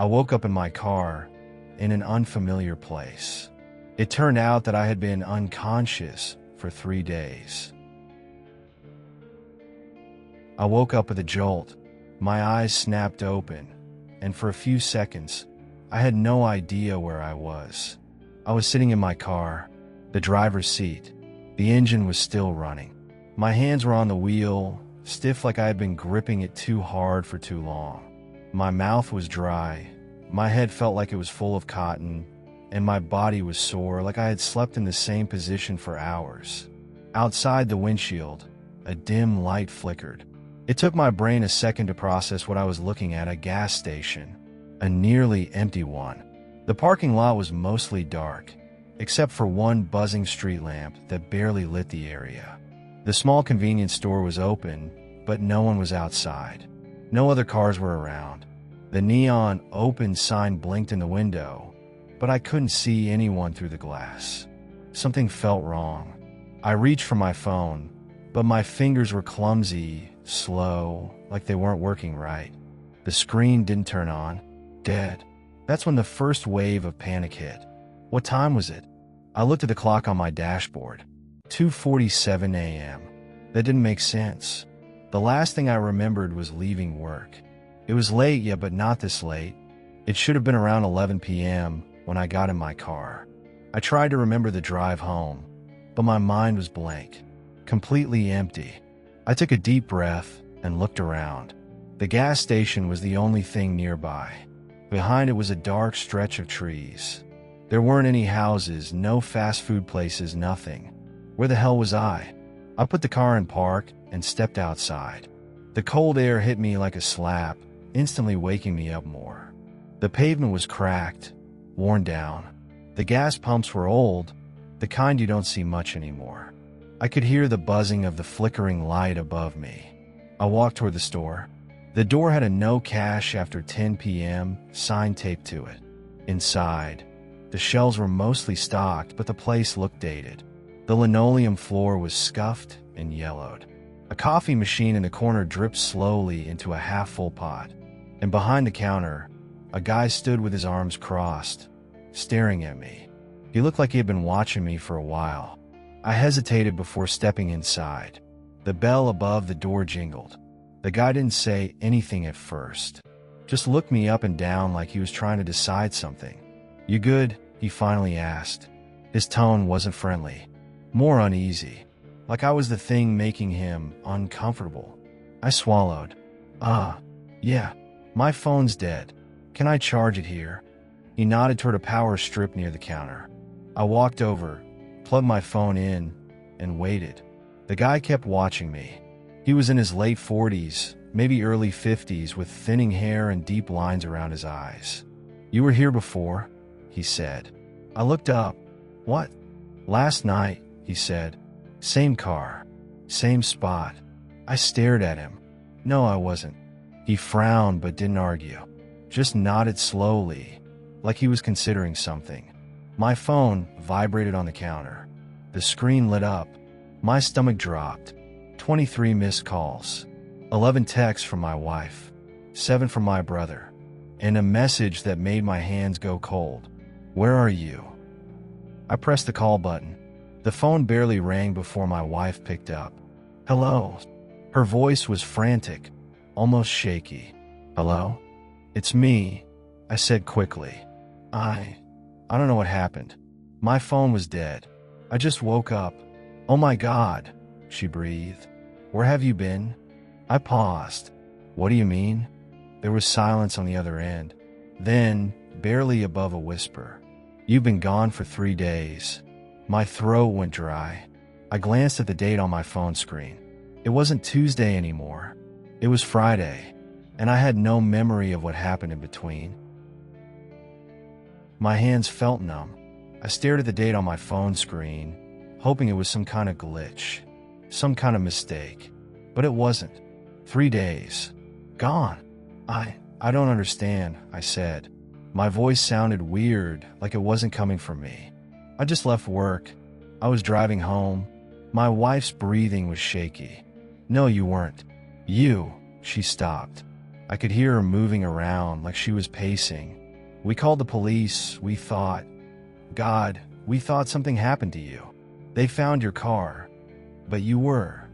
I woke up in my car in an unfamiliar place. It turned out that I had been unconscious for 3 days. I woke up with a jolt. My eyes snapped open, and for a few seconds, I had no idea where I was. I was sitting in my car, the driver's seat. The engine was still running. My hands were on the wheel, stiff like I had been gripping it too hard for too long. My mouth was dry, my head felt like it was full of cotton, and my body was sore like I had slept in the same position for hours. Outside the windshield, a dim light flickered. It took my brain a second to process what I was looking at: a gas station, a nearly empty one. The parking lot was mostly dark, except for one buzzing street lamp that barely lit the area. The small convenience store was open, but no one was outside. No other cars were around. The neon open sign blinked in the window, but I couldn't see anyone through the glass. Something felt wrong. I reached for my phone, but my fingers were clumsy, slow, like they weren't working right. The screen didn't turn on. Dead. That's when the first wave of panic hit. What time was it? I looked at the clock on my dashboard. 2:47 a.m. That didn't make sense. The last thing I remembered was leaving work. It was late, yeah, but not this late. It should have been around 11 p.m. when I got in my car. I tried to remember the drive home, but my mind was blank, completely empty. I took a deep breath and looked around. The gas station was the only thing nearby. Behind it was a dark stretch of trees. There weren't any houses, no fast food places, nothing. Where the hell was I? I put the car in park and stepped outside. The cold air hit me like a slap, instantly waking me up more. The pavement was cracked, worn down. The gas pumps were old, the kind you don't see much anymore. I could hear the buzzing of the flickering light above me. I walked toward the store. The door had a "no cash after 10 p.m. sign taped to it. Inside, the shelves were mostly stocked, but the place looked dated. The linoleum floor was scuffed and yellowed. A coffee machine in the corner dripped slowly into a half-full pot. And behind the counter, a guy stood with his arms crossed, staring at me. He looked like he had been watching me for a while. I hesitated before stepping inside. The bell above the door jingled. The guy didn't say anything at first, just looked me up and down like he was trying to decide something. "You good?" he finally asked. His tone wasn't friendly, more uneasy, like I was the thing making him uncomfortable. I swallowed. Yeah, my phone's dead. Can I charge it here?" He nodded toward a power strip near the counter. I walked over, plugged my phone in, and waited. The guy kept watching me. He was in his late 40s, maybe early 50s, with thinning hair and deep lines around his eyes. "You were here before?" he said. I looked up. "What?" "Last night," he said. "Same car, same spot." I stared at him. "No, I wasn't." He frowned but didn't argue, just nodded slowly, like he was considering something. My phone vibrated on the counter. The screen lit up. My stomach dropped. 23 missed calls, 11 texts from my wife, 7 from my brother, and a message that made my hands go cold. "Where are you?" I pressed the call button. The phone barely rang before my wife picked up. "Hello." Her voice was frantic, almost shaky. "Hello? It's me," I said quickly. I don't know what happened. My phone was dead. I just woke up." "Oh my God," she breathed. "Where have you been?" I paused. "What do you mean?" There was silence on the other end. Then, barely above a whisper, "You've been gone for 3 days." My throat went dry. I glanced at the date on my phone screen. It wasn't Tuesday anymore. It was Friday, and I had no memory of what happened in between. My hands felt numb. I stared at the date on my phone screen, hoping it was some kind of glitch, some kind of mistake. But it wasn't. 3 days. Gone. I don't understand, I said. My voice sounded weird, like it wasn't coming from me. I just left work. I was driving home. My wife's breathing was shaky. "No, you weren't." "You." She stopped. I could hear her moving around like she was pacing. We called the police. We thought something happened to you. They found your car, but you were.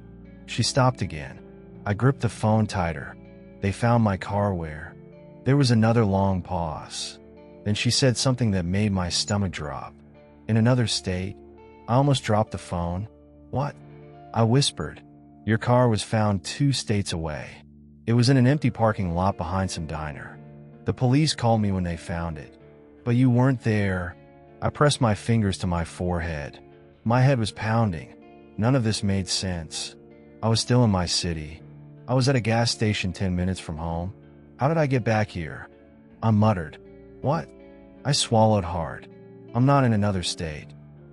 She stopped again. I gripped the phone tighter. They found my car where? There was another long pause. Then she said something that made my stomach drop. In another state. I almost dropped the phone. What? I whispered. Your car was found 2 states away. It was in an empty parking lot behind some diner. The police called me when they found it. But you weren't there. I pressed my fingers to my forehead. My head was pounding. None of this made sense. I was still in my city. I was at a gas station 10 minutes from home. How did I get back here? I muttered. What? I swallowed hard. I'm not in another state.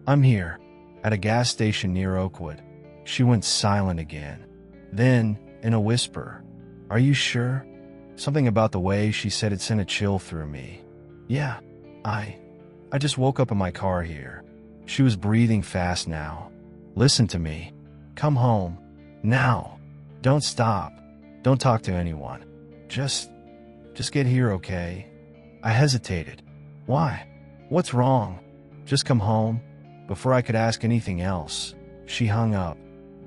I'm here, at a gas station near Oakwood. She went silent again. Then, in a whisper, are you sure? Something about the way she said it sent a chill through me. Yeah, I just woke up in my car here. She was breathing fast now. Listen to me. Come home. Now. Don't stop. Don't talk to anyone. Just get here, okay? I hesitated. Why? What's wrong? Just come home. Before I could ask anything else, she hung up.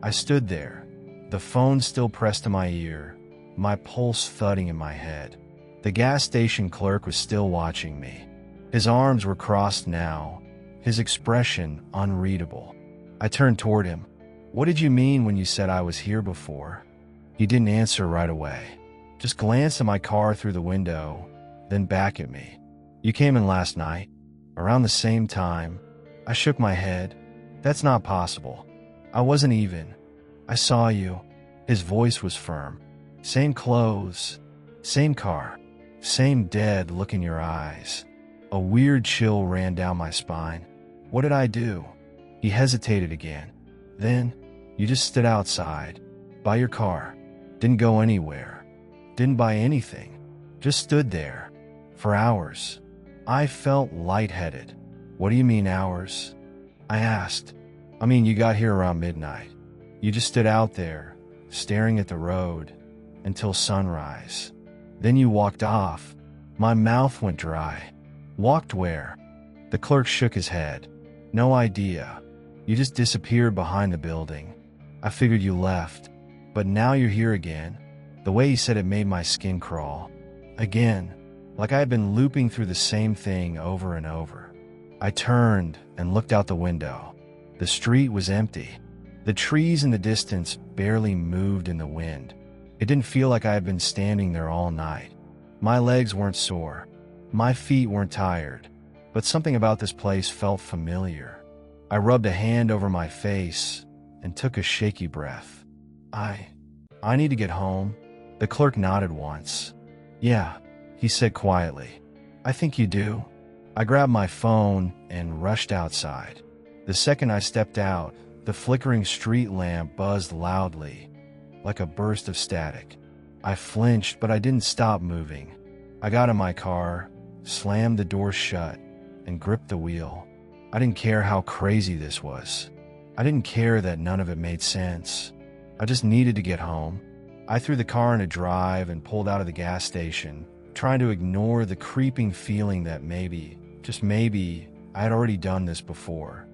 I stood there, the phone still pressed to my ear, my pulse thudding in my head. The gas station clerk was still watching me. His arms were crossed now, his expression unreadable. I turned toward him. What did you mean when you said I was here before? He didn't answer right away. Just glanced at my car through the window, then back at me. You came in last night, around the same time. I shook my head. That's not possible. I wasn't even. I saw you. His voice was firm. Same clothes, same car, same dead look in your eyes. A weird chill ran down my spine. What did I do? He hesitated again. Then, you just stood outside, by your car. Didn't go anywhere. Didn't buy anything. Just stood there. For hours. I felt lightheaded. What do you mean hours? I asked. I mean, you got here around midnight. You just stood out there, staring at the road, until sunrise. Then you walked off. My mouth went dry. Walked where? The clerk shook his head. No idea. You just disappeared behind the building. I figured you left. But now you're here again. The way he said it made my skin crawl. Again, like I had been looping through the same thing over and over. I turned and looked out the window. The street was empty. The trees in the distance barely moved in the wind. It didn't feel like I had been standing there all night. My legs weren't sore. My feet weren't tired. But something about this place felt familiar. I rubbed a hand over my face and took a shaky breath. I need to get home. The clerk nodded once. Yeah, he said quietly. I think you do. I grabbed my phone and rushed outside. The second I stepped out, the flickering street lamp buzzed loudly, like a burst of static. I flinched, but I didn't stop moving. I got in my car, slammed the door shut, and gripped the wheel. I didn't care how crazy this was. I didn't care that none of it made sense. I just needed to get home. I threw the car in a drive and pulled out of the gas station, trying to ignore the creeping feeling that maybe, just maybe, I had already done this before.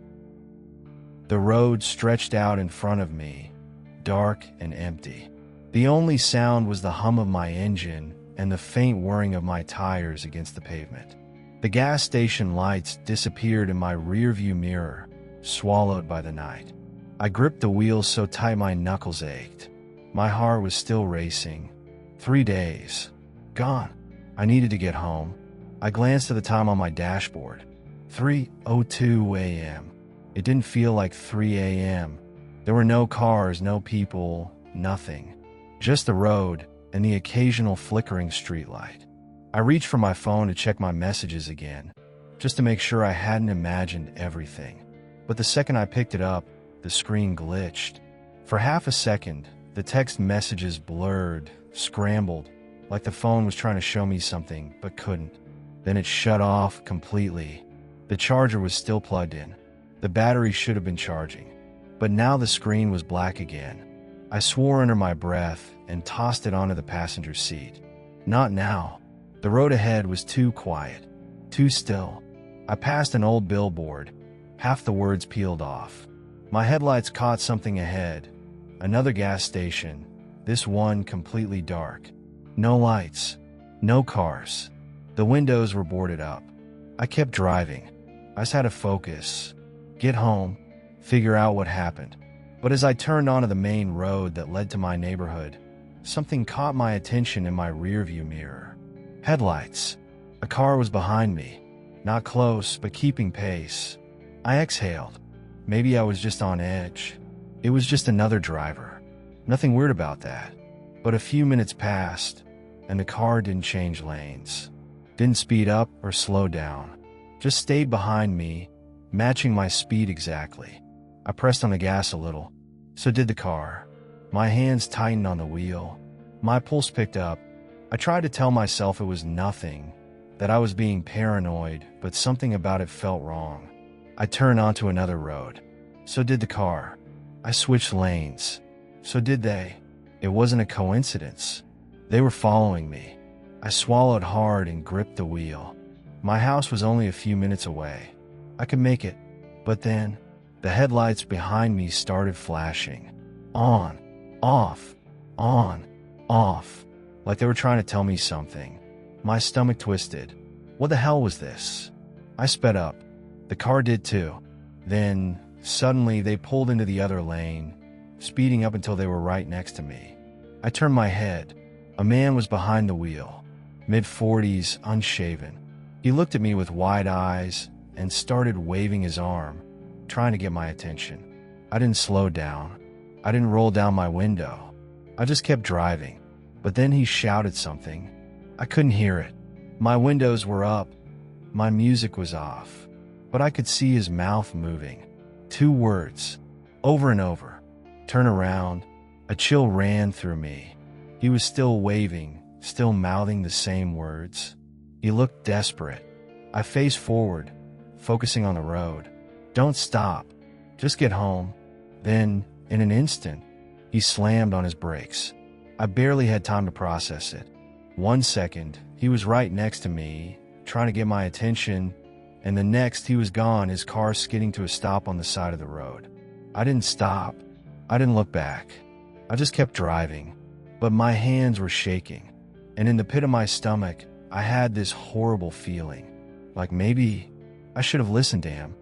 The road stretched out in front of me, dark and empty. The only sound was the hum of my engine and the faint whirring of my tires against the pavement. The gas station lights disappeared in my rearview mirror, swallowed by the night. I gripped the wheel so tight my knuckles ached. My heart was still racing. 3 days. Gone. I needed to get home. I glanced at the time on my dashboard. 3:02 a.m. It didn't feel like 3 a.m. There were no cars, no people, nothing. Just the road and the occasional flickering streetlight. I reached for my phone to check my messages again, just to make sure I hadn't imagined everything. But the second I picked it up, the screen glitched. For half a second, the text messages blurred, scrambled, like the phone was trying to show me something, but couldn't. Then it shut off completely. The charger was still plugged in. The battery should have been charging. But now the screen was black again. I swore under my breath and tossed it onto the passenger seat. Not now. The road ahead was too quiet, too still. I passed an old billboard, half the words peeled off. My headlights caught something ahead. Another gas station, this one completely dark. No lights, no cars. The windows were boarded up. I kept driving. I just had to focus, get home, figure out what happened. But as I turned onto the main road that led to my neighborhood, something caught my attention in my rearview mirror. Headlights. A car was behind me, not close, but keeping pace. I exhaled. Maybe I was just on edge. It was just another driver. Nothing weird about that. But a few minutes passed, and the car didn't change lanes. Didn't speed up or slow down. Just stayed behind me, matching my speed exactly. I pressed on the gas a little. So did the car. My hands tightened on the wheel. My pulse picked up. I tried to tell myself it was nothing, that I was being paranoid, but something about it felt wrong. I turned onto another road. So did the car. I switched lanes. So did they. It wasn't a coincidence. They were following me. I swallowed hard and gripped the wheel. My house was only a few minutes away. I could make it. But then, the headlights behind me started flashing. On, off, on, off. Like they were trying to tell me something. My stomach twisted. What the hell was this? I sped up. The car did too. Then, suddenly, they pulled into the other lane, speeding up until they were right next to me. I turned my head. A man was behind the wheel, mid-40s, unshaven. He looked at me with wide eyes and started waving his arm, trying to get my attention. I didn't slow down. I didn't roll down my window. I just kept driving. But then he shouted something. I couldn't hear it. My windows were up. My music was off. But I could see his mouth moving. 2 words, over and over. Turn around. A chill ran through me. He was still waving, still mouthing the same words. He looked desperate. I faced forward, focusing on the road. Don't stop. Just get home. Then, in an instant, he slammed on his brakes. I barely had time to process it. 1 second, he was right next to me, trying to get my attention, and the next he was gone, his car skidding to a stop on the side of the road. I didn't stop. I didn't look back. I just kept driving. But my hands were shaking, and in the pit of my stomach, I had this horrible feeling, like maybe I should have listened to him.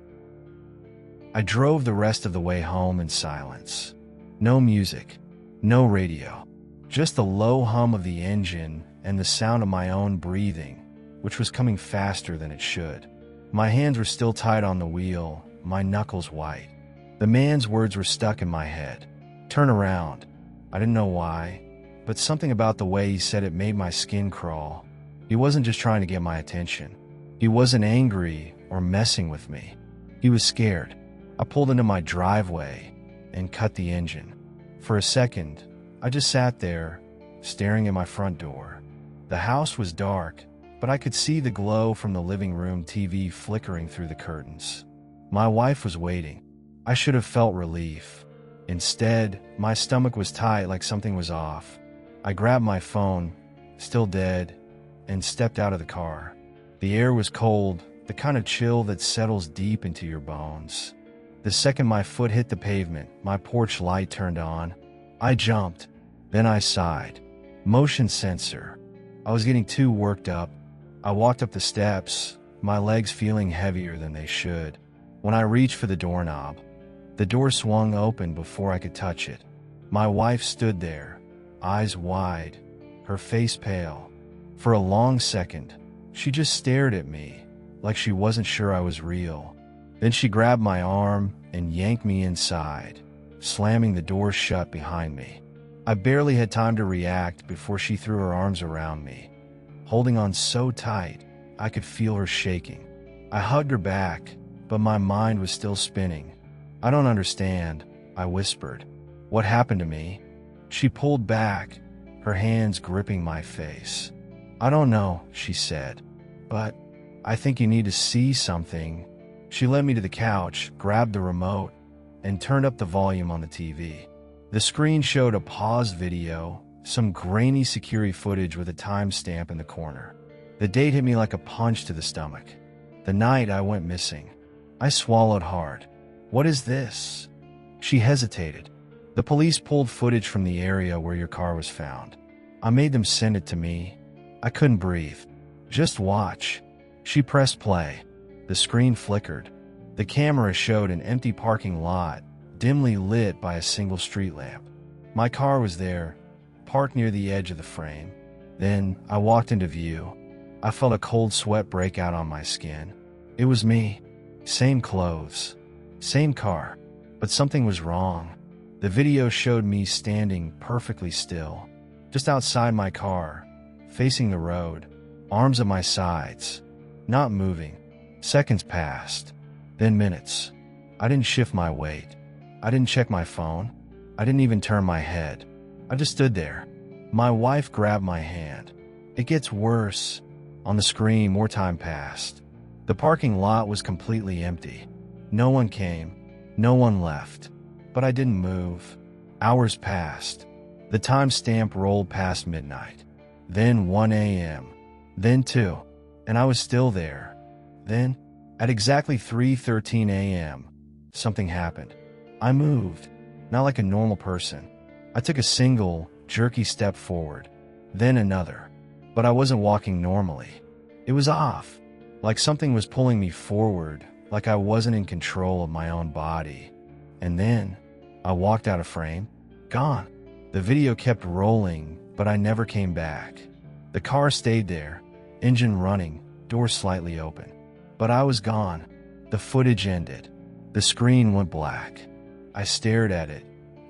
I drove the rest of the way home in silence. No music, no radio, just the low hum of the engine and the sound of my own breathing, which was coming faster than it should. My hands were still tight on the wheel, my knuckles white. The man's words were stuck in my head. Turn around. I didn't know why, but something about the way he said it made my skin crawl. He wasn't just trying to get my attention. He wasn't angry or messing with me. He was scared. I pulled into my driveway and cut the engine. For a second, I just sat there, staring at my front door. The house was dark, but I could see the glow from the living room TV flickering through the curtains. My wife was waiting. I should have felt relief. Instead, my stomach was tight like something was off. I grabbed my phone, still dead, and stepped out of the car. The air was cold, the kind of chill that settles deep into your bones. The second my foot hit the pavement, my porch light turned on. I jumped. Then I sighed. Motion sensor. I was getting too worked up. I walked up the steps, my legs feeling heavier than they should. When I reached for the doorknob, the door swung open before I could touch it. My wife stood there, eyes wide, her face pale. For a long second, she just stared at me, like she wasn't sure I was real. Then she grabbed my arm and yanked me inside, slamming the door shut behind me. I barely had time to react before she threw her arms around me, holding on so tight I could feel her shaking. I hugged her back, but my mind was still spinning. I don't understand, I whispered. What happened to me? She pulled back, her hands gripping my face. I don't know, she said, but I think you need to see something. She led me to the couch, grabbed the remote, and turned up the volume on the TV. The screen showed a pause video, some grainy security footage with a timestamp in the corner. The date hit me like a punch to the stomach. The night I went missing. I swallowed hard. What is this? She hesitated. The police pulled footage from the area where your car was found. I made them send it to me. I couldn't breathe. Just watch. She pressed play. The screen flickered. The camera showed an empty parking lot, dimly lit by a single street lamp. My car was there, parked near the edge of the frame. Then I walked into view. I felt a cold sweat break out on my skin. It was me. Same clothes. Same car. But something was wrong. The video showed me standing perfectly still, just outside my car, facing the road, arms at my sides, not moving. Seconds passed, then minutes. I didn't shift my weight. I didn't check my phone. I didn't even turn my head. I just stood there. My wife grabbed my hand. It gets worse. On the screen, more time passed. The parking lot was completely empty. No one came. No one left. But I didn't move. Hours passed. The timestamp rolled past midnight. Then 1 a.m. Then 2. And I was still there. Then, at exactly 3:13 a.m., something happened. I moved. Not like a normal person. I took a single, jerky step forward. Then another. But I wasn't walking normally. It was off. Like something was pulling me forward, like I wasn't in control of my own body. And then, I walked out of frame. Gone. The video kept rolling, but I never came back. The car stayed there, engine running, door slightly open. But I was gone. The footage ended. The screen went black. I stared at it,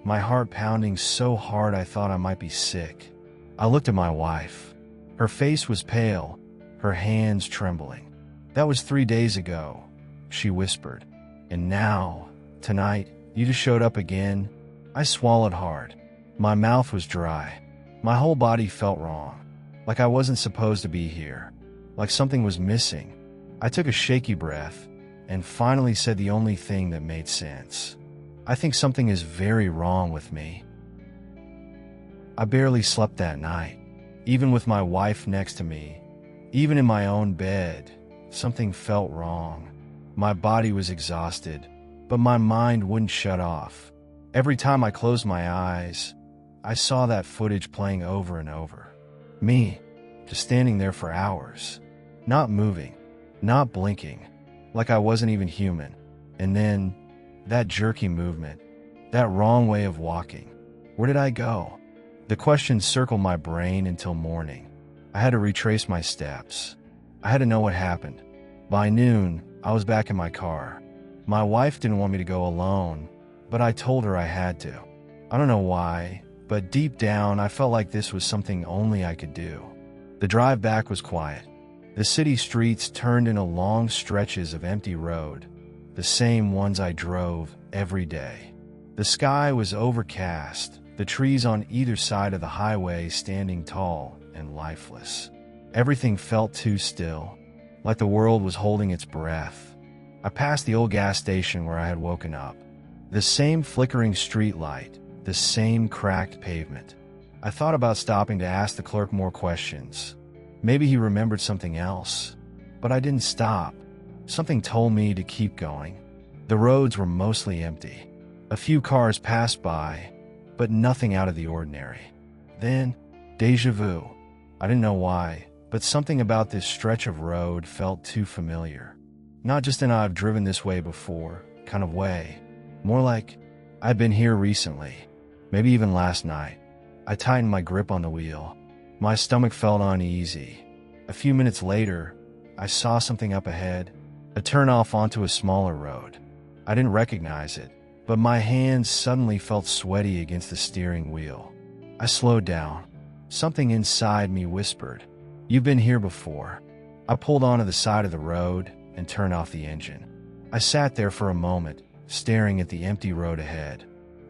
my heart pounding so hard I thought I might be sick. I looked at my wife. Her face was pale, her hands trembling. That was 3 days ago, she whispered. And now, tonight, you just showed up again. I swallowed hard. My mouth was dry. My whole body felt wrong. Like I wasn't supposed to be here. Like something was missing. I took a shaky breath and finally said the only thing that made sense. I think something is very wrong with me. I barely slept that night. Even with my wife next to me, even in my own bed, something felt wrong. My body was exhausted, but my mind wouldn't shut off. Every time I closed my eyes, I saw that footage playing over and over. Me, just standing there for hours, not moving, not blinking, like I wasn't even human. And then, that jerky movement, that wrong way of walking. Where did I go? The questions circled my brain until morning. I had to retrace my steps. I had to know what happened. By noon, I was back in my car. My wife didn't want me to go alone, but I told her I had to. I don't know why, but deep down I felt like this was something only I could do. The drive back was quiet. The city streets turned into long stretches of empty road, the same ones I drove every day. The sky was overcast, the trees on either side of the highway standing tall and lifeless. Everything felt too still, like the world was holding its breath. I passed the old gas station where I had woken up. The same flickering street light, the same cracked pavement. I thought about stopping to ask the clerk more questions. Maybe he remembered something else. But I didn't stop. Something told me to keep going. The roads were mostly empty. A few cars passed by, but nothing out of the ordinary. Then, déjà vu. I didn't know why, but something about this stretch of road felt too familiar. Not just an I've driven this way before kind of way. More like I'd been here recently, maybe even last night. I tightened my grip on the wheel. My stomach felt uneasy. A few minutes later, I saw something up ahead, a turnoff onto a smaller road. I didn't recognize it, but my hands suddenly felt sweaty against the steering wheel. I slowed down. Something inside me whispered, "You've been here before." I pulled onto the side of the road and turned off the engine. I sat there for a moment, staring at the empty road ahead.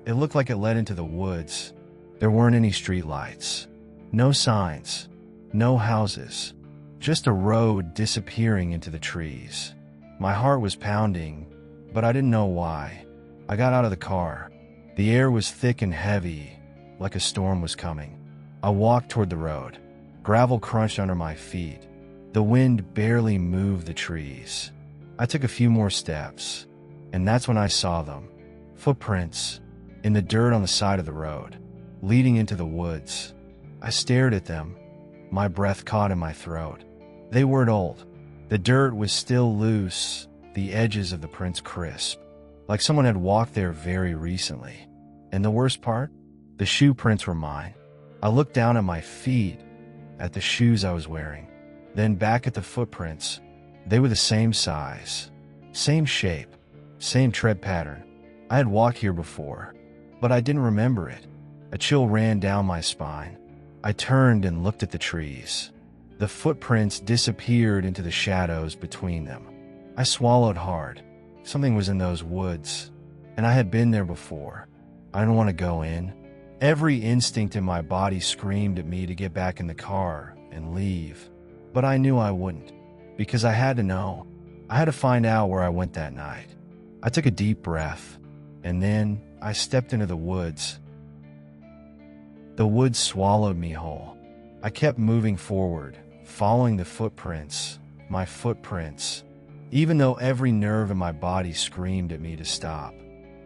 It looked like it led into the woods. There weren't any street lights. No signs. No houses. Just a road disappearing into the trees. My heart was pounding, but I didn't know why. I got out of the car. The air was thick and heavy, like a storm was coming. I walked toward the road. Gravel crunched under my feet. The wind barely moved the trees. I took a few more steps, and that's when I saw them. Footprints in the dirt on the side of the road, leading into the woods. I stared at them, my breath caught in my throat. They weren't old. The dirt was still loose, the edges of the prints crisp, like someone had walked there very recently. And the worst part? The shoe prints were mine. I looked down at my feet, at the shoes I was wearing, then back at the footprints. They were the same size, same shape, same tread pattern. I had walked here before, but I didn't remember it. A chill ran down my spine. I turned and looked at the trees. The footprints disappeared into the shadows between them. I swallowed hard. Something was in those woods, and I had been there before. I didn't want to go in. Every instinct in my body screamed at me to get back in the car and leave. But I knew I wouldn't, because I had to know. I had to find out where I went that night. I took a deep breath, and then I stepped into the woods. The woods swallowed me whole. I kept moving forward, following the footprints, my footprints, even though every nerve in my body screamed at me to stop.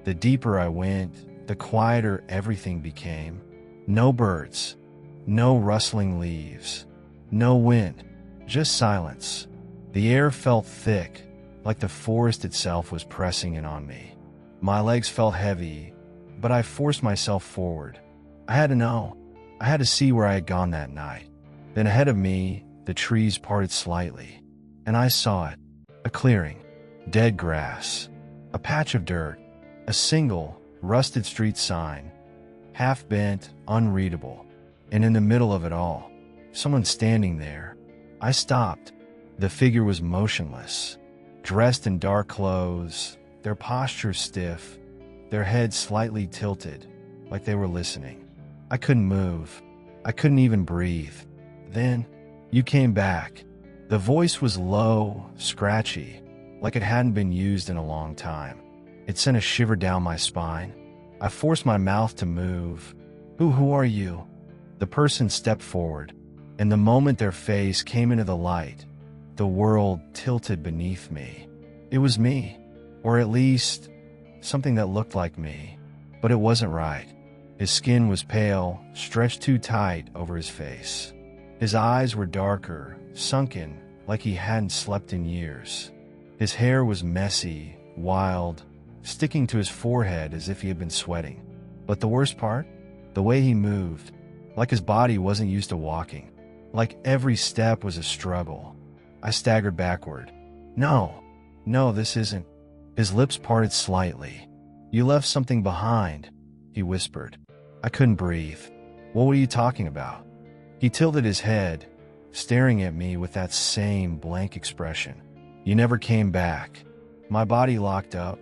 The deeper I went, the quieter everything became. No birds, no rustling leaves, no wind, just silence. The air felt thick, like the forest itself was pressing in on me. My legs felt heavy, but I forced myself forward. I had to know. I had to see where I had gone that night. Then ahead of me, the trees parted slightly, and I saw it. A clearing, dead grass, a patch of dirt, a single, rusted street sign, half bent, unreadable, and in the middle of it all, someone standing there. I stopped. The figure was motionless, dressed in dark clothes, their posture stiff, their heads slightly tilted, like they were listening. I couldn't move. I couldn't even breathe. Then, you came back. The voice was low, scratchy, like it hadn't been used in a long time. It sent a shiver down my spine. I forced my mouth to move. Who are you? The person stepped forward, and the moment their face came into the light, the world tilted beneath me. It was me, or at least something that looked like me, but it wasn't right. His skin was pale, stretched too tight over his face. His eyes were darker, sunken, like he hadn't slept in years. His hair was messy, wild, sticking to his forehead as if he had been sweating. But the worst part? The way he moved, like his body wasn't used to walking, like every step was a struggle. I staggered backward. No, this isn't. His lips parted slightly. You left something behind, he whispered. I couldn't breathe. What were you talking about? He tilted his head, staring at me with that same blank expression. You never came back. My body locked up.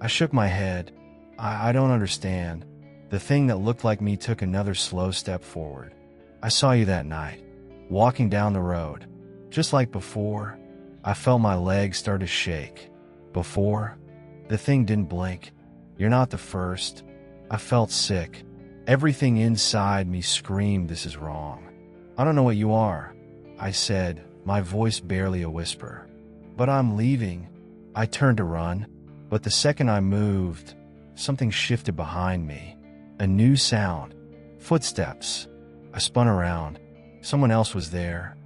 I shook my head. I don't understand. The thing that looked like me took another slow step forward. I saw you that night, walking down the road. Just like before, I felt my legs start to shake. Before, the thing didn't blink. You're not the first. I felt sick. Everything inside me screamed this is wrong. I don't know what you are, I said, my voice barely a whisper. But I'm leaving. I turned to run, but the second I moved, something shifted behind me. A new sound. Footsteps. I spun around. Someone else was there.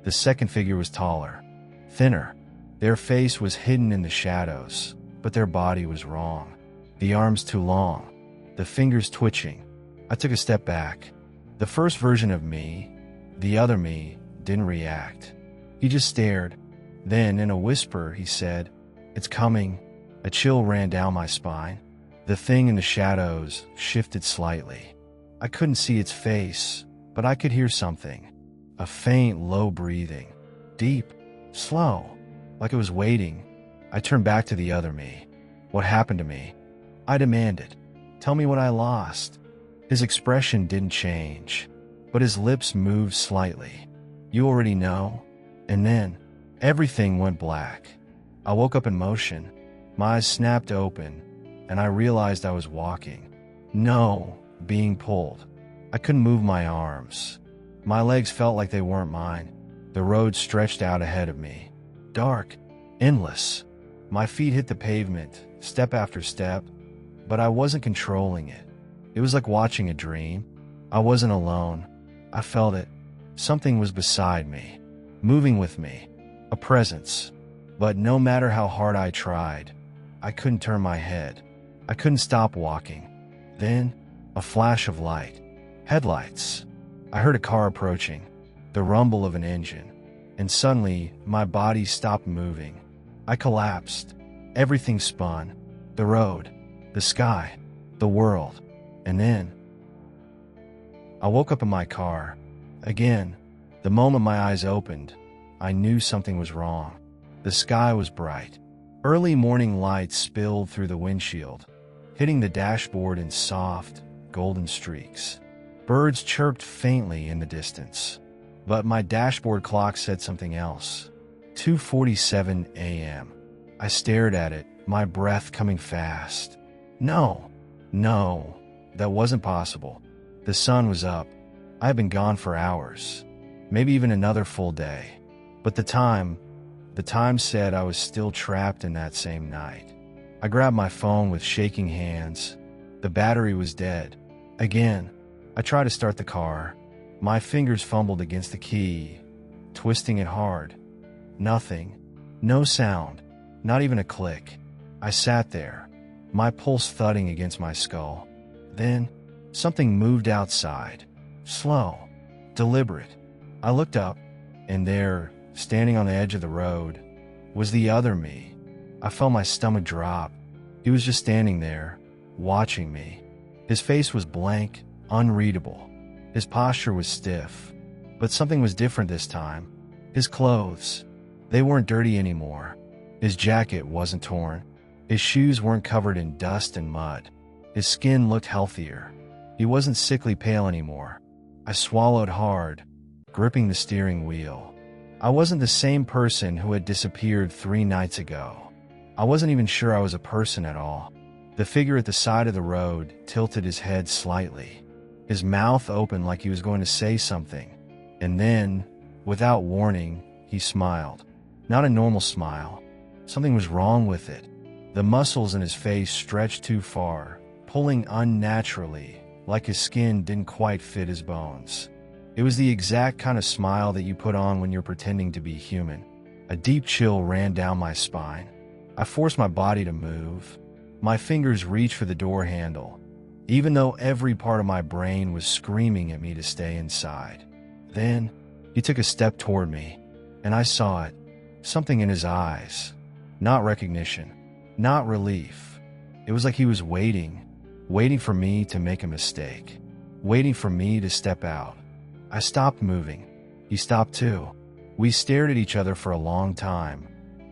The second figure was taller, thinner. Their face was hidden in the shadows, but their body was wrong. The arms too long, the fingers twitching. I took a step back. The first version of me, the other me, didn't react. He just stared. Then, in a whisper, he said, "It's coming." A chill ran down my spine. The thing in the shadows shifted slightly. I couldn't see its face, but I could hear something. A faint, low breathing. Deep, slow, like it was waiting. I turned back to the other me. What happened to me? I demanded. Tell me what I lost. His expression didn't change, but his lips moved slightly. You already know. And then, everything went black. I woke up in motion. My eyes snapped open, and I realized I was walking. No, being pulled. I couldn't move my arms. My legs felt like they weren't mine. The road stretched out ahead of me. Dark, endless. My feet hit the pavement, step after step, but I wasn't controlling it. It was like watching a dream. I wasn't alone. I felt it. Something was beside me, moving with me, a presence. But no matter how hard I tried, I couldn't turn my head. I couldn't stop walking. Then, a flash of light. Headlights. I heard a car approaching, the rumble of an engine, and suddenly my body stopped moving. I collapsed. Everything spun. The road, the sky, the world. And then I woke up in my car. Again, the moment my eyes opened, I knew something was wrong. The sky was bright. Early morning light spilled through the windshield, hitting the dashboard in soft, golden streaks. Birds chirped faintly in the distance, but my dashboard clock said something else. 2:47 a.m. I stared at it, my breath coming fast. No, that wasn't possible. The sun was up. I had been gone for hours, maybe even another full day. But the time said I was still trapped in that same night. I grabbed my phone with shaking hands. The battery was dead. Again, I tried to start the car. My fingers fumbled against the key, twisting it hard. Nothing. No sound. Not even a click. I sat there, my pulse thudding against my skull. Then, something moved outside. Slow. Deliberate. I looked up, and there, standing on the edge of the road, was the other me. I felt my stomach drop. He was just standing there, watching me. His face was blank, unreadable. His posture was stiff. But something was different this time. His clothes. They weren't dirty anymore. His jacket wasn't torn. His shoes weren't covered in dust and mud. His skin looked healthier. He wasn't sickly pale anymore. I swallowed hard, gripping the steering wheel. I wasn't the same person who had disappeared 3 nights ago. I wasn't even sure I was a person at all. The figure at the side of the road tilted his head slightly. His mouth opened like he was going to say something. And then, without warning, he smiled. Not a normal smile. Something was wrong with it. The muscles in his face stretched too far, pulling unnaturally, like his skin didn't quite fit his bones. It was the exact kind of smile that you put on when you're pretending to be human. A deep chill ran down my spine. I forced my body to move. My fingers reached for the door handle, even though every part of my brain was screaming at me to stay inside. Then, he took a step toward me, and I saw it. Something in his eyes. Not recognition. Not relief. It was like he was waiting for me to make a mistake. Waiting for me to step out. I stopped moving. He stopped too. We stared at each other for a long time,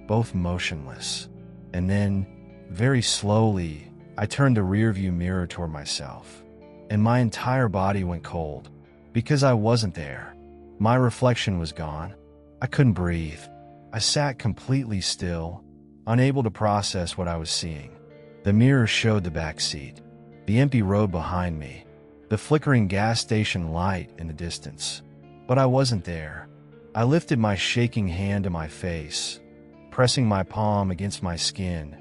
both motionless. And then, very slowly, I turned the rearview mirror toward myself. And my entire body went cold. Because I wasn't there. My reflection was gone. I couldn't breathe. I sat completely still, unable to process what I was seeing. The mirror showed the back seat, the empty road behind me, the flickering gas station light in the distance. But I wasn't there. I lifted my shaking hand to my face, pressing my palm against my skin,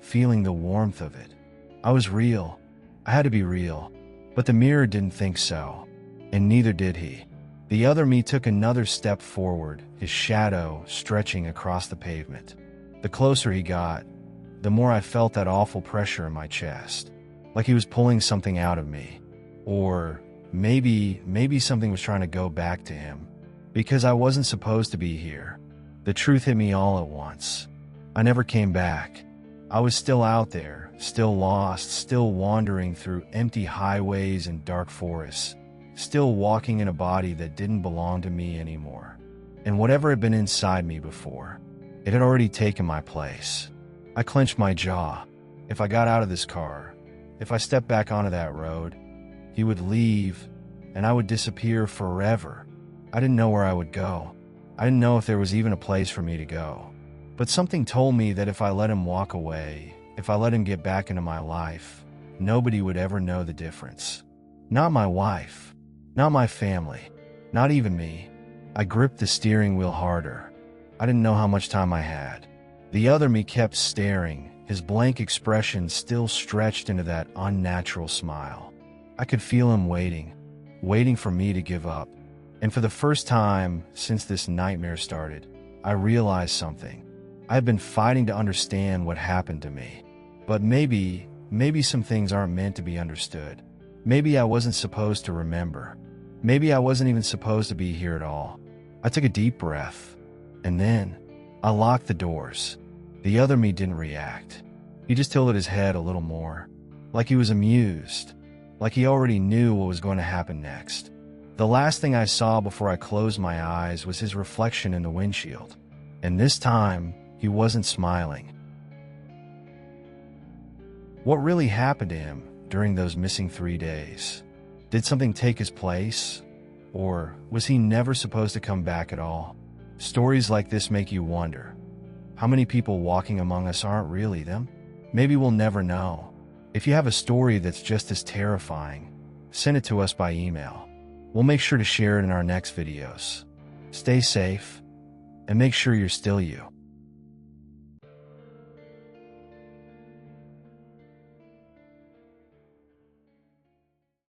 feeling the warmth of it. I was real. I had to be real. But the mirror didn't think so, and neither did he. The other me took another step forward, his shadow stretching across the pavement. The closer he got, the more I felt that awful pressure in my chest, like he was pulling something out of me. Or maybe something was trying to go back to him, because I wasn't supposed to be here. The truth hit me all at once. I never came back. I was still out there, still lost, still wandering through empty highways and dark forests, still walking in a body that didn't belong to me anymore. And whatever had been inside me before, it had already taken my place. I clenched my jaw. If I got out of this car, if I stepped back onto that road, he would leave, and I would disappear forever. I didn't know where I would go. I didn't know if there was even a place for me to go. But something told me that if I let him walk away, if I let him get back into my life, nobody would ever know the difference. Not my wife, Not my family. Not even me. I gripped the steering wheel harder. I didn't know how much time I had. The other me kept staring, his blank expression still stretched into that unnatural smile. I could feel him waiting for me to give up. And for the first time since this nightmare started, I realized something. I had been fighting to understand what happened to me. But maybe some things aren't meant to be understood. Maybe I wasn't supposed to remember. Maybe I wasn't even supposed to be here at all. I took a deep breath, and then I locked the doors. The other me didn't react. He just tilted his head a little more, like he was amused, like he already knew what was going to happen next. The last thing I saw before I closed my eyes was his reflection in the windshield. And this time, he wasn't smiling. What really happened to him during those missing 3 days? Did something take his place? Or was he never supposed to come back at all? Stories like this make you wonder. How many people walking among us aren't really them? Maybe we'll never know. If you have a story that's just as terrifying, send it to us by email. We'll make sure to share it in our next videos. Stay safe, and make sure you're still you.